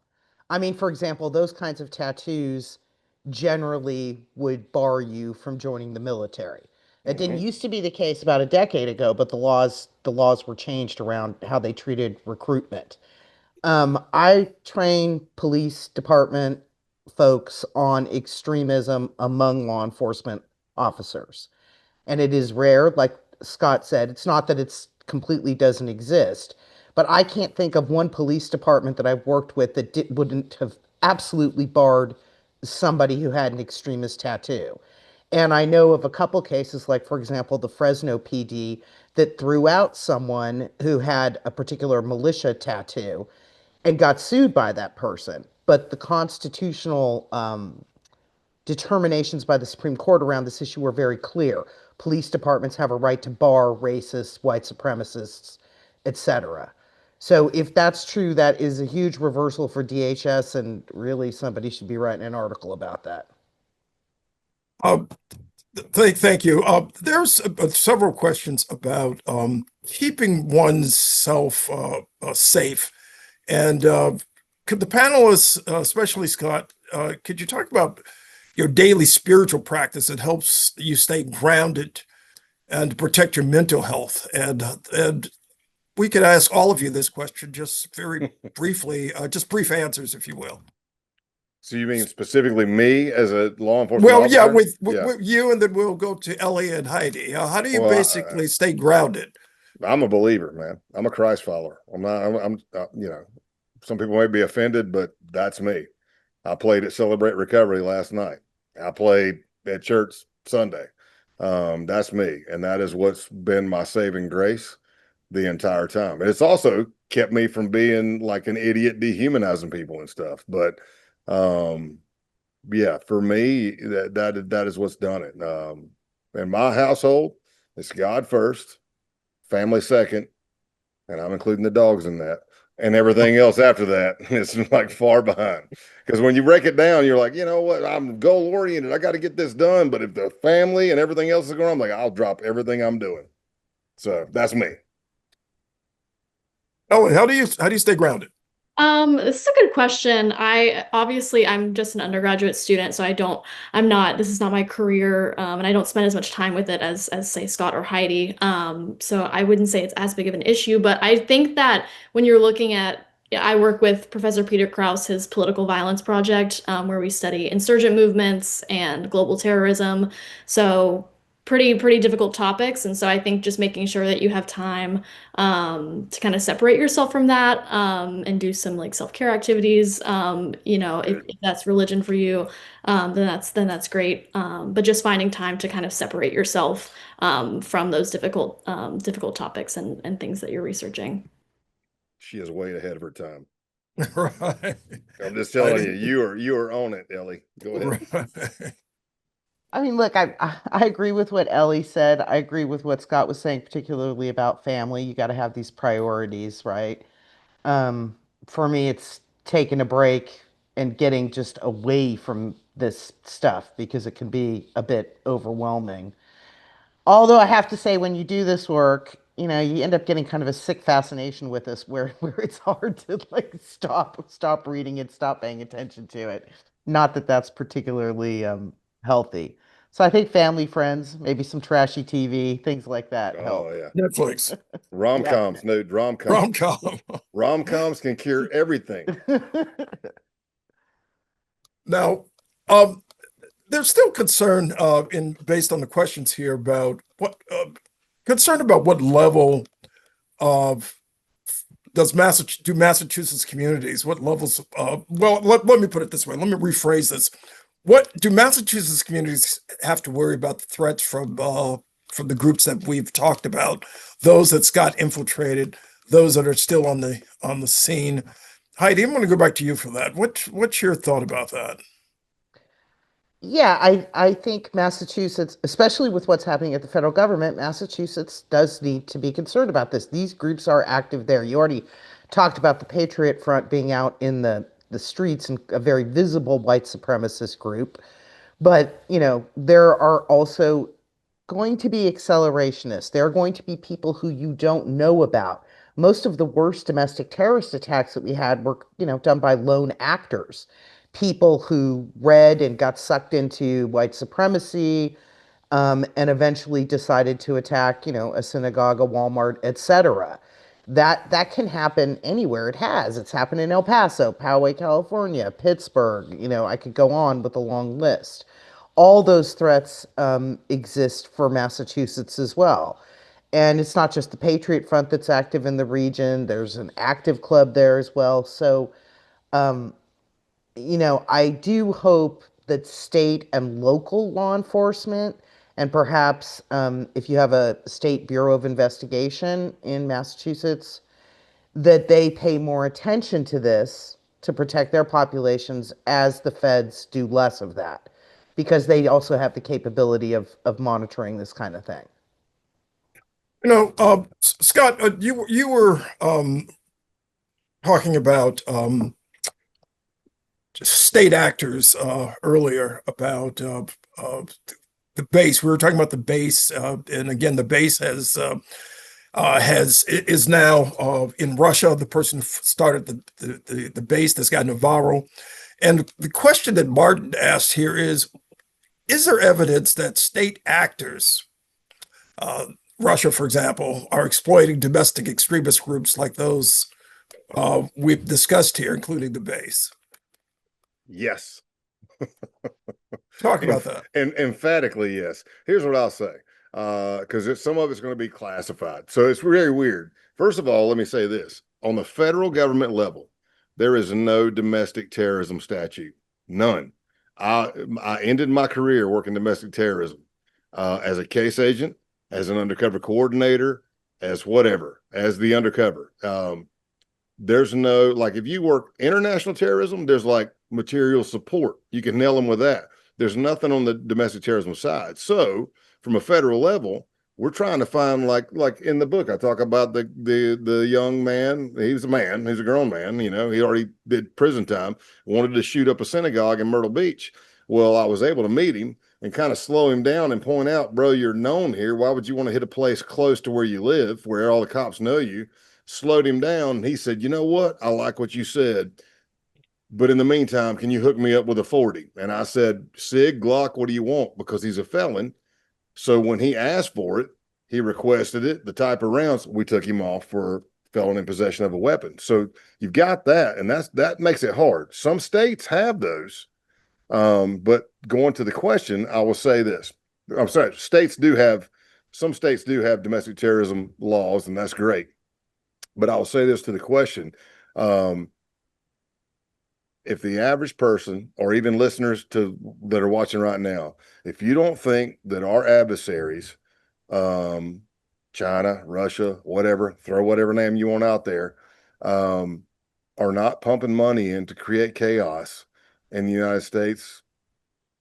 I mean, for example, those kinds of tattoos generally would bar you from joining the military. It didn't used to be the case about a decade ago, but the laws were changed around how they treated recruitment. I train police department folks on extremism among law enforcement officers. And it is rare, like Scott said, it's not that it's completely doesn't exist, but I can't think of one police department that I've worked with that wouldn't have absolutely barred somebody who had an extremist tattoo. And I know of a couple cases, like, for example, the Fresno PD that threw out someone who had a particular militia tattoo and got sued by that person. But the constitutional determinations by the Supreme Court around this issue were very clear. Police departments have a right to bar racists, white supremacists, etc. So if that's true, that is a huge reversal for DHS, and really somebody should be writing an article about that. Uh, thank you. There's several questions about keeping oneself safe. And could the panelists, especially Scott, could you talk about your daily spiritual practice that helps you stay grounded and protect your mental health? And we could ask all of you this question just very briefly, just brief answers, if you will. So you mean specifically me as a law enforcement Well, officer? yeah, with you, and then we'll go to Ellie and Heidi. How do you basically stay grounded? I'm a believer, man. I'm a Christ follower. I'm not. You know, some people may be offended, but that's me. I played at Celebrate Recovery last night. I played at church Sunday. That's me, and that is what's been my saving grace the entire time. And it's also kept me from being like an idiot, dehumanizing people and stuff. But yeah, for me, that is what's done it. In my household, it's God first, family second, and I'm including the dogs in that. And everything else after that is like far behind. Because when you break it down, you're like, you know what? I'm goal oriented. I got to get this done. But if the family and everything else is going on, I'm like, I'll drop everything I'm doing. So that's me. Oh, how do you stay grounded? This is a good question. I'm just an undergraduate student, so this is not my career, and I don't spend as much time with it as say Scott or Heidi. So I wouldn't say it's as big of an issue, but I think that when you're looking at, I work with Professor Peter Krause, his political violence project, where we study insurgent movements and global terrorism. So pretty difficult topics, and so I think just making sure that you have time to kind of separate yourself from that, and do some like self-care activities. If that's religion for you, then that's great. But just finding time to kind of separate yourself from those difficult topics and things that you're researching. She is way ahead of her time. Right. I'm just telling you, you are on it, Ellie. Go ahead. Right. I mean, look, I agree with what Ellie said. I agree with what Scott was saying, particularly about family. You got to have these priorities, right? Um, for me, it's taking a break and getting just away from this stuff because it can be a bit overwhelming. Although I have to say, when you do this work, you end up getting kind of a sick fascination with this, where it's hard to like stop reading it, stop paying attention to it. Not that that's particularly healthy. So I think family, friends, maybe some trashy TV, things like that help. Oh yeah, Netflix. rom-coms, dude. Rom-coms. Rom-com. Rom-coms can cure everything. Now, there's still concern based on the questions here about what level of do Massachusetts communities, what levels let me put it this way, let me rephrase this. What do Massachusetts communities have to worry about the threats from the groups that we've talked about, those that got infiltrated, those that are still on the scene? Heidi, I'm going to go back to you for that. What's your thought about that? Yeah, I think Massachusetts, especially with what's happening at the federal government, Massachusetts does need to be concerned about this. These groups are active there. You already talked about the Patriot Front being out in the streets, and a very visible white supremacist group. But, there are also going to be accelerationists. There are going to be people who you don't know about. Most of the worst domestic terrorist attacks that we had were, done by lone actors, people who read and got sucked into white supremacy, and eventually decided to attack, a synagogue, a Walmart, etc. That can happen anywhere. It has. It's happened in El Paso, Poway, California, Pittsburgh. I could go on with a long list. All those threats exist for Massachusetts as well. And it's not just the Patriot Front that's active in the region. There's an active club there as well. So, I do hope that state and local law enforcement, and perhaps if you have a state bureau of investigation in Massachusetts, that they pay more attention to this to protect their populations as the feds do less of that, because they also have the capability of monitoring this kind of thing. Scott, you were talking about state actors earlier about the base. We were talking about the base, and again, the base is now in Russia. The person who started the base, this guy Navarro, and the question that Martin asked here is there evidence that state actors, Russia, for example, are exploiting domestic extremist groups like those we've discussed here, including the base? Yes. Talk about that. And emphatically, yes. Here's what I'll say, because some of it's going to be classified. So it's very weird. First of all, let me say this. On the federal government level, there is no domestic terrorism statute. None. I ended my career working domestic terrorism as a case agent, as an undercover coordinator, as whatever, as the undercover. There's no, like, if you work international terrorism, there's like material support. You can nail them with that. There's nothing on the domestic terrorism side. So from a federal level, we're trying to find, like in the book, I talk about the young man. He was a man. He's a grown man. He already did prison time, wanted to shoot up a synagogue in Myrtle Beach. Well, I was able to meet him and kind of slow him down and point out, bro, you're known here. Why would you want to hit a place close to where you live, where all the cops know you? Slowed him down. He said, you know what? I like what you said. But in the meantime, can you hook me up with a 40? And I said, Sig, Glock, what do you want? Because he's a felon. So when he asked for it, he requested it, the type of rounds, we took him off for felon in possession of a weapon. So you've got that, and that makes it hard. Some states have those. But going to the question, I will say this. I'm sorry, some states do have domestic terrorism laws, and that's great. But I'll say this to the question. If the average person, or even listeners that are watching right now, if you don't think that our adversaries, China, Russia, whatever, throw whatever name you want out there, are not pumping money in to create chaos in the United States,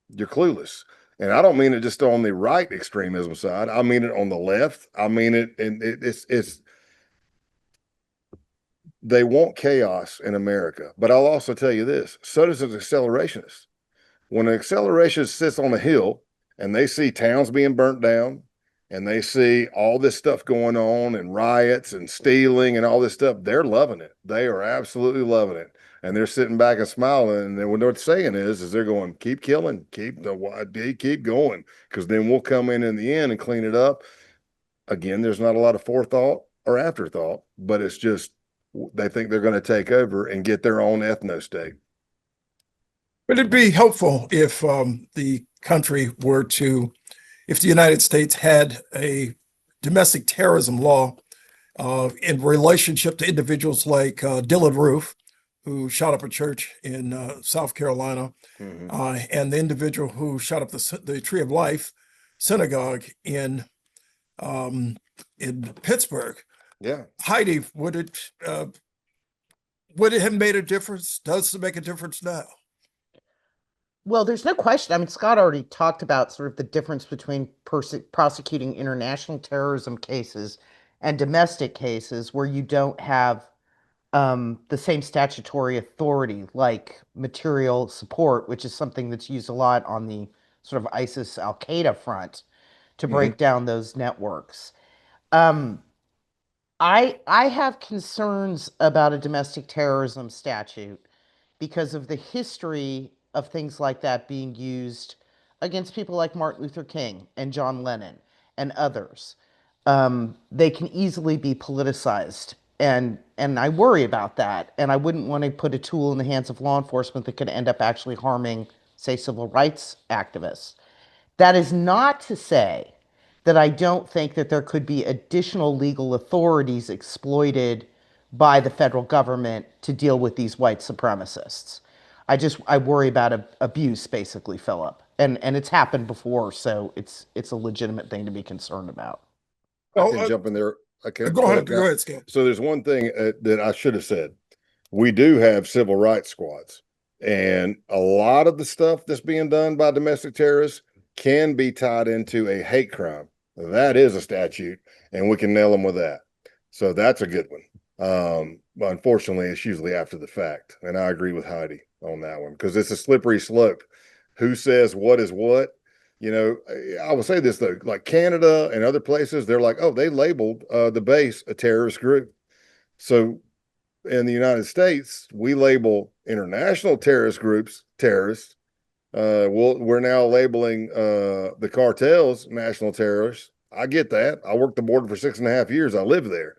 you're clueless. And I don't mean it just on the right extremism side. I mean it on the left. I mean it, and it's they want chaos in America. But I'll also tell you this, so does an accelerationist. When an accelerationist sits on a hill and they see towns being burnt down and they see all this stuff going on and riots and stealing and all this stuff, they're loving it. They are absolutely loving it. And they're sitting back and smiling. And then what they're saying is they're going, keep killing, keep going, because then we'll come in the end and clean it up. Again, there's not a lot of forethought or afterthought, but it's just, they think they're going to take over and get their own ethno state. But it'd be helpful if the country were if the United States had a domestic terrorism law in relationship to individuals like Dylan Roof, who shot up a church in South Carolina, and the individual who shot up the Tree of Life synagogue in Pittsburgh. Yeah. Heidi, would it have made a difference? Does it make a difference now? Well, there's no question. I mean, Scott already talked about sort of the difference between prosecuting international terrorism cases and domestic cases, where you don't have the same statutory authority like material support, which is something that's used a lot on the sort of ISIS Al-Qaeda front to break down those networks. I have concerns about a domestic terrorism statute because of the history of things like that being used against people like Martin Luther King and John Lennon and others. They can easily be politicized, and I worry about that. And I wouldn't want to put a tool in the hands of law enforcement that could end up actually harming, say, civil rights activists. That is not to say that I don't think that there could be additional legal authorities exploited by the federal government to deal with these white supremacists. I worry about abuse, basically, Philip, and it's happened before, so it's a legitimate thing to be concerned about. I Oh, can jump in there. Okay, go ahead, Philip, Scott. so there's one thing that I should have said. We do have civil rights squads, and a lot of the stuff that's being done by domestic terrorists can be tied into a hate crime. That is a statute, and we can nail them with that. So that's a good one. But unfortunately, it's usually after the fact, and I agree with Heidi on that one because it's a slippery slope. Who says what is what? You know, I will say this though, like Canada and other places, they're like, oh, they labeled the base a terrorist group. So in the United States, we label international terrorist groups terrorists. We're now labeling the cartels national terrorists. I get that. I worked the border for 6.5 years. I lived there.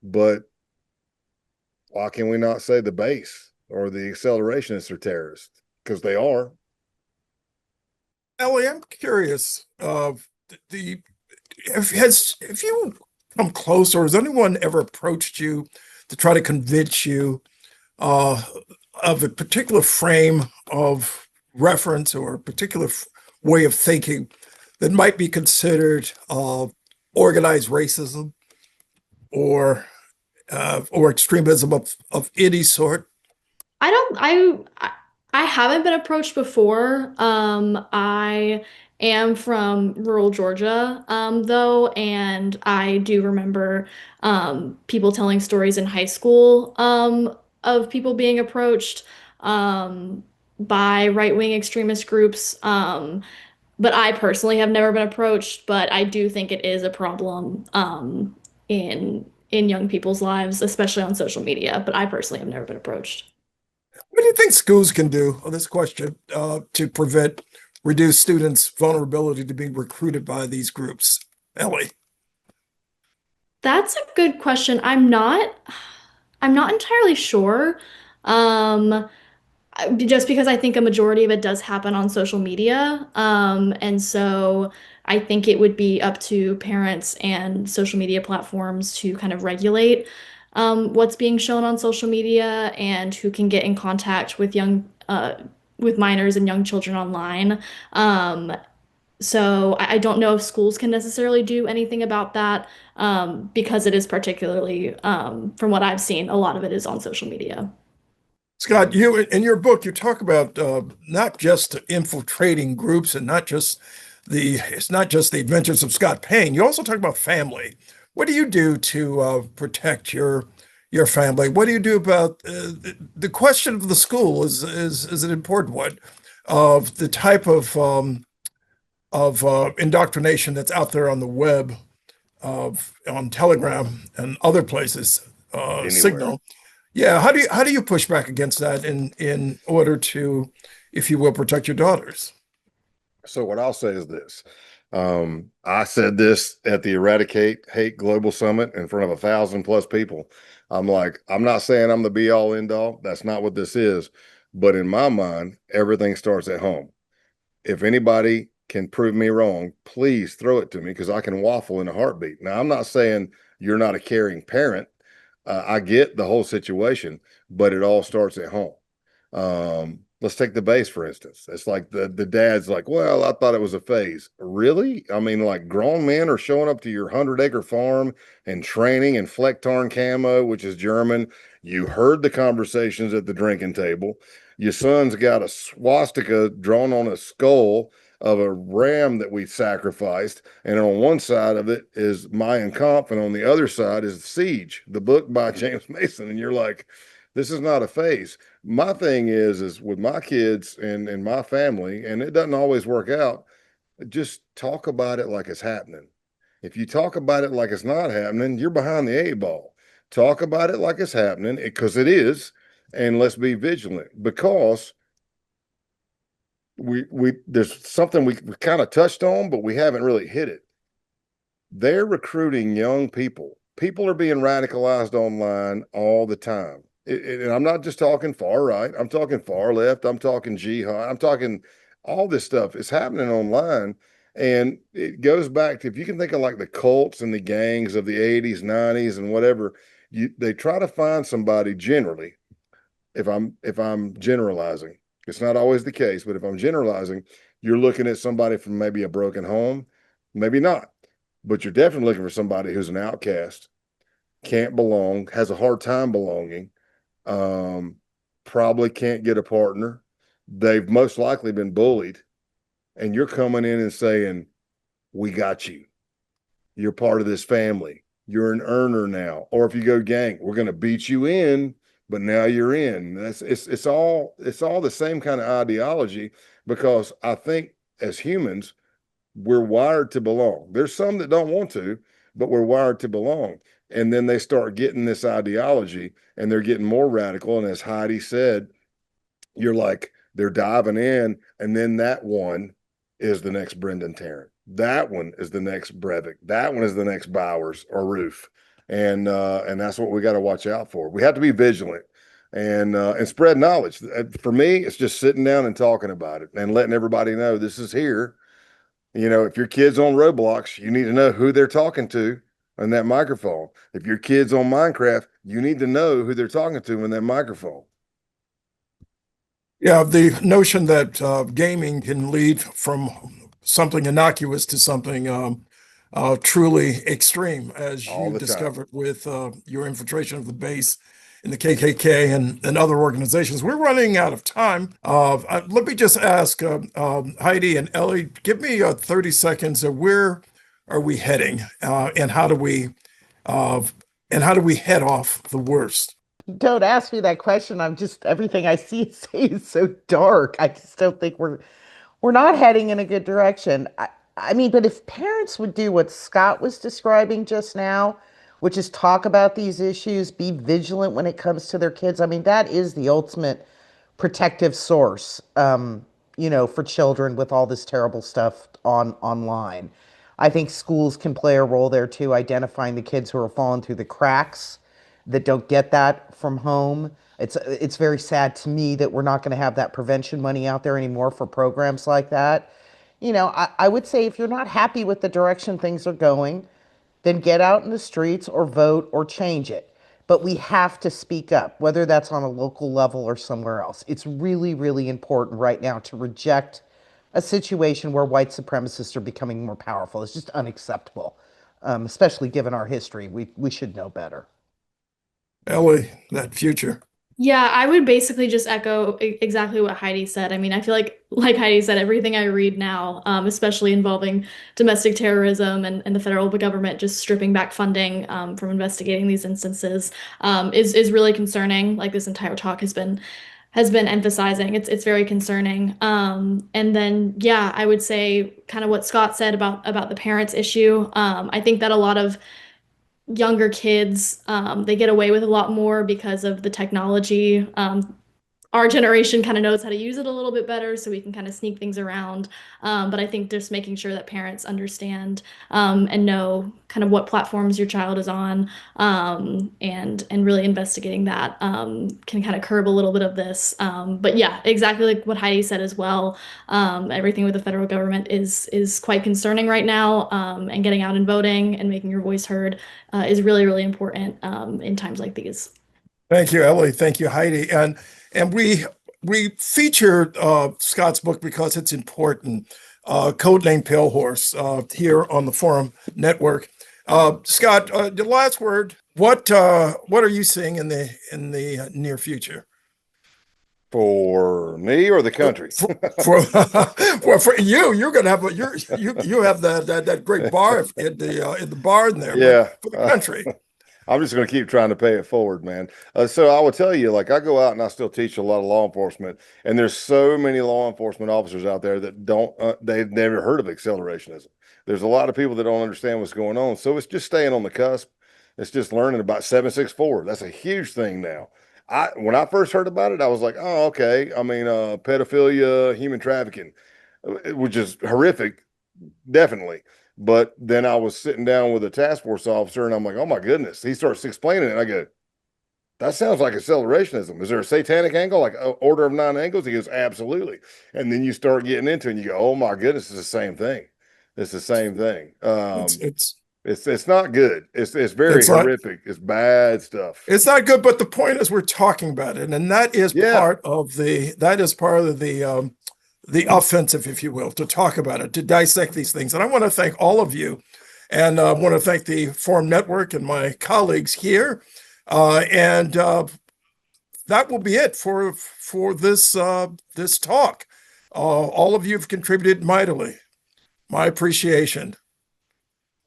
But why can we not say the base or the accelerationists are terrorists? Because they are. Ellie, I'm curious. Have you come close, or has anyone ever approached you to try to convince you of a particular frame of reference or a particular way of thinking that might be considered organized racism or extremism of any sort? I don't I haven't been approached before. I am from rural Georgia, though, and I do remember people telling stories in high school of people being approached by right-wing extremist groups. But I personally have never been approached, but I do think it is a problem in young people's lives, especially on social media. But I personally have never been approached. What do you think schools can do on this question to reduce students' vulnerability to being recruited by these groups? Ellie. That's a good question. I'm not entirely sure. Um, just because I think a majority of it does happen on social media. And so I think it would be up to parents and social media platforms to kind of regulate what's being shown on social media and who can get in contact with with minors and young children online. So I don't know if schools can necessarily do anything about that because it is particularly, from what I've seen, a lot of it is on social media. Scott, you in your book, you talk about not just infiltrating groups and it's not just the adventures of Scott Payne. You also talk about family. What do you do to protect your family? What do you do about the question of the school is an important one of the type of indoctrination that's out there on the web, on Telegram and other places, Anywhere. Signal. Yeah, how do you push back against that in order to, if you will, protect your daughters? So what I'll say is this. I said this at the Eradicate Hate Global Summit in front of 1,000+ people. I'm like, I'm not saying I'm the be all end all. That's not what this is. But in my mind, everything starts at home. If anybody can prove me wrong, please throw it to me because I can waffle in a heartbeat. Now, I'm not saying you're not a caring parent. I get the whole situation, but it all starts at home. Let's take the base, for instance. It's like the dad's like, well, I thought it was a phase. Really? I mean, like grown men are showing up to your 100-acre farm and training in Flecktarn camo, which is German. You heard the conversations at the drinking table. Your son's got a swastika drawn on a skull of a ram that we sacrificed. And on one side of it is Mein Kampf, and on the other side is Siege, the book by James Mason. And you're like, this is not a phase. My thing is with my kids and my family, and it doesn't always work out, just talk about it like it's happening. If you talk about it like it's not happening, you're behind the eight ball. Talk about it like it's happening because it is, and let's be vigilant because we there's something we kind of touched on, but we haven't really hit it. They're recruiting young people. People are being radicalized online all the time. And I'm not just talking far right. I'm talking far left. I'm talking jihad. I'm talking all this stuff is happening online. And it goes back to, if you can think of like the cults and the gangs of the 80s, 90s, and whatever, they try to find somebody generally, if I'm generalizing, it's not always the case, but if I'm generalizing, you're looking at somebody from maybe a broken home, maybe not, but you're definitely looking for somebody who's an outcast, can't belong, has a hard time belonging, um, probably can't get a partner. They've most likely been bullied, and you're coming in and saying, "We got you. You're part of this family. You're an earner now." Or if you go gang, we're going to beat you in, but now you're in. It's all the same kind of ideology, because I think as humans, we're wired to belong. There's some that don't want to, but we're wired to belong. And then they start getting this ideology, and they're getting more radical. And as Heidi said, you're like, they're diving in, and then that one is the next Brendan Tarrant. That one is the next Breivik. That one is the next Bowers or Roof. And that's what we got to watch out for. We have to be vigilant and spread knowledge. For me, it's just sitting down and talking about it and letting everybody know this is here. You know, if your kid's on Roblox, you need to know who they're talking to on that microphone. If your kid's on Minecraft, you need to know who they're talking to in that microphone. Yeah, the notion that gaming can lead from something innocuous to something truly extreme, as All you the time. discovered with your infiltration of the base in the KKK and other organizations. We're running out of time. Let me just ask Heidi and Ellie, give me 30 seconds of where are we heading, and how do we head off the worst? Don't ask me that question. I'm just everything I see and say is so dark. I just don't think we're not heading in a good direction. I mean, but if parents would do what Scott was describing just now, which is talk about these issues, be vigilant when it comes to their kids. I mean, that is the ultimate protective source, for children with all this terrible stuff online. I think schools can play a role there too, identifying the kids who are falling through the cracks that don't get that from home. It's very sad to me that we're not going to have that prevention money out there anymore for programs like that. I would say if you're not happy with the direction things are going, then get out in the streets or vote or change it. But we have to speak up, whether that's on a local level or somewhere else. It's really, really important right now to reject a situation where white supremacists are becoming more powerful. It's just unacceptable, especially given our history. We should know better. Ellie, that future. Yeah, I would basically just echo exactly what Heidi said. I mean, I feel like Heidi said, everything I read now, especially involving domestic terrorism and the federal government just stripping back funding from investigating these instances, is really concerning. Like this entire talk has been emphasizing. It's very concerning. And then yeah, I would say kind of what Scott said about the parents issue. I think that a lot of younger kids, they get away with a lot more because of the technology. Our generation kind of knows how to use it a little bit better, so we can kind of sneak things around. But I think just making sure that parents understand and know kind of what platforms your child is on, and really investigating that can kind of curb a little bit of this. But yeah, exactly like what Heidi said as well. Everything with the federal government is quite concerning right now, and getting out and voting and making your voice heard is really, really important in times like these. Thank you, Ellie. Thank you, Heidi. And we featured Scott's book because it's important. Codename Pale Horse here on the Forum Network. Scott, the last word. What are you seeing in the near future? For me or the country? For you, you're gonna have you have that great bar in the barn there. Yeah. But for the country. I'm just going to keep trying to pay it forward, man. So I will tell you, like I go out and I still teach a lot of law enforcement, and there's so many law enforcement officers out there that don't, they've never heard of accelerationism. There's a lot of people that don't understand what's going on. So it's just staying on the cusp. It's just learning about 764. That's a huge thing now. When I first heard about it, I was like, oh, okay. I mean, pedophilia, human trafficking, which is horrific, definitely. But then I was sitting down with a task force officer, and I'm like, oh my goodness. He starts explaining it, and I go, that sounds like accelerationism. Is there a satanic angle, like order of nine angles? He goes, absolutely. And then you start getting into it, and you go, oh my goodness, it's the same thing. It's the same thing. It's Not good. It's very It's not horrific. It's bad stuff. it's not good, but the point is we're talking about it, and that is Yeah. part of the offensive, if you will, to talk about it, to dissect these things. And I want to thank all of you, and I want to thank the Forum Network and my colleagues here. And that will be it for this talk. All of you have contributed mightily. My appreciation.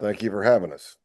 Thank you for having us.